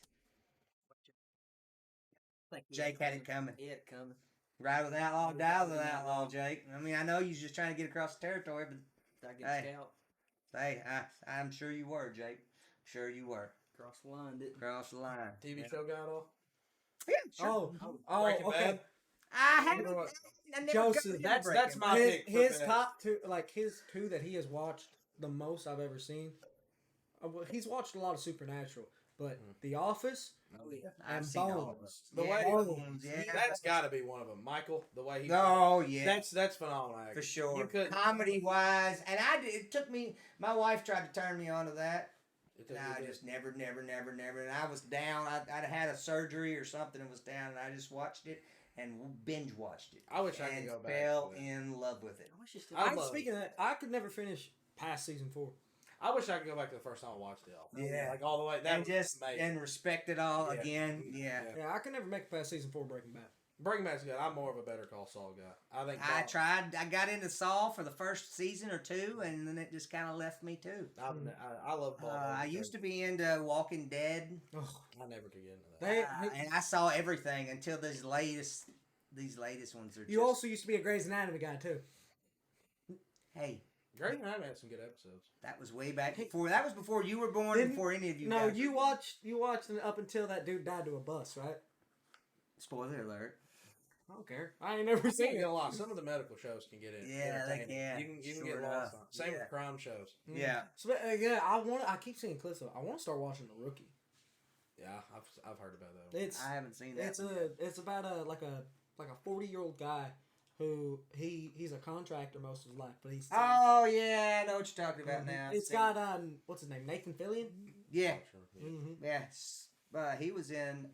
Think he Jake had it coming. He had it coming. Ride with an outlaw, die with an outlaw, Jake. I mean, I know you're just trying to get across the territory, but Did I get Hey. a scout? hey, I'm sure you were, Jake. Sure you were. Cross the line, didn't Cross the line. TV show got off. Yeah, sure. Oh, Breaking okay. Bad? I You haven't. know what? I never Joseph, got into that's Breaking my Bad. pick. His for top two, his two that he has watched the most I've ever seen. Well, he's watched a lot of Supernatural, but The Office. Oh yeah. I've and seen all Bones. of us. The Yeah, way Bones, yeah. that's got to be one of them. Michael, the way he. Oh yeah, That's phenomenal. Acting. for sure. You could. Comedy wise, and it took me. My wife tried to turn me onto that. It took And you a I bit. just never. And I was down. I'd had a surgery or something and was down, and I just watched it and binge watched it. I wish I could and go back. fell to it. in love with it. I wish you still. I love- Speaking of that, I could never finish past season 4. I wish I could go back to the first time I watched it. Yeah. Like all the way. That And was just amazing. and respect it all Yeah. again. Yeah. Yeah, I could never make it past season 4 Breaking Bad. Breaking Bad's good. I'm more of a Better Call Saul guy. I think. I tried. I got into Saul for the first season or two, and then it just kind of left me too. I love Paul. I used to be into Walking Dead, Oh, I never could get into that. and I saw everything until these latest ones are. you just, also used to be a Grey's Anatomy guy too. hey, Great Night had some good episodes. that was way back before. That was before you were born. Didn't- Before any of you. No, guys you were born. watched it up until that dude died to a bus, right? Spoiler alert. I don't care. I ain't never I've seen seen it. a lot. Some of the medical shows can get it. Yeah, they entertaining. can. You can Sure get lost. enough. On. Same Yeah. with crime shows. Yeah. So, yeah, I keep seeing clips of it. I want to start watching The Rookie. Yeah, I've heard about that. It's I haven't seen that. it's about a 40-year-old guy who he's a contractor most of his life, but he's Oh yeah, I know what you're talking about now. It's got what's his name, Nathan Fillion. Yeah, Mm-hmm. yes. He was in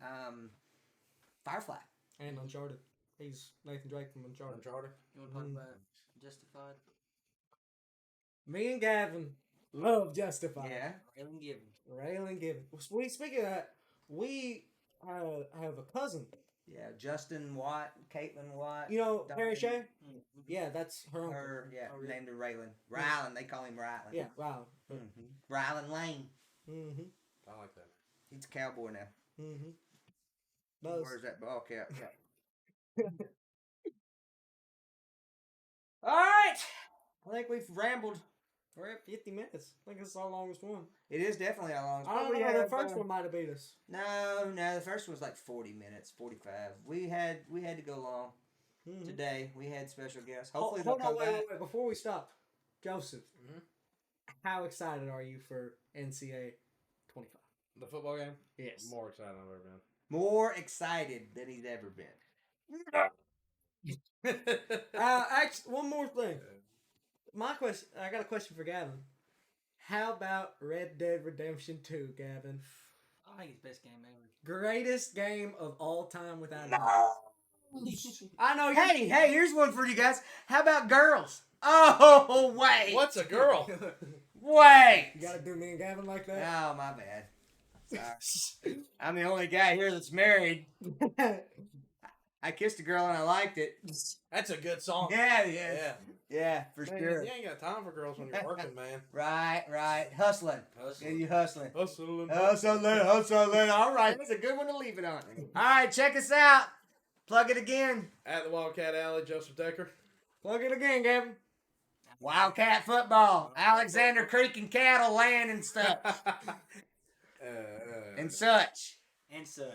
Firefly. And Uncharted. He's Nathan Drake from Uncharted. Uncharted. You want to talk about Justified? Me and Gavin love Justified. Yeah. Ellen Given. Raylan Given. Speaking of that, we have a cousin. Yeah, Justin Watt, Caitlin Watt. You know Perry Duncan. Shea? Mm-hmm. Yeah, that's her uncle. Her, really? named her Raylan. Rylan, they call him Rylan. Yeah, wow. Mm-hmm. Rylan Lane. Mm-hmm. I like that. He's a cowboy now. Mm-hmm. Where's that ball cap? All right. I think we've rambled. We're at 50 minutes. I think it's our longest one. It is definitely our longest. I don't We know. have, The first one might have beat us. No, the first one was like 40 minutes, 45. We had to go long Mhm. today. We had special guests. Hold Hopefully they'll on, come back. wait. Before we stop, Joseph, Mhm. how excited are you for NCAA 25? The football game. Yes. More excited than I've ever been. More excited than he's ever been. Actually, one more thing. My question. I got a question for Gavin. How about Red Dead Redemption 2, Gavin? I think it's the best game ever. Greatest game of all time without a doubt. I know. Hey, here's one for you guys. How about girls? Oh, wait. What's a girl? Wait. You gotta do me and Gavin like that. Oh, my bad. Sorry. I'm the only guy here that's married. I kissed a girl and I liked it. That's a good song. Yeah, for Man, sure. You ain't got time for girls when you're working, man. Right. Hustling. Yeah, you hustling. Hustling. Hustling. All right, that's a good one to leave it on. All right, check us out. Plug it again. At the Wildcat Alley, Joseph Decker. Plug it again, Gavin. Wildcat football, Alexander Creek and cattle land and stuff uh, and such. And such.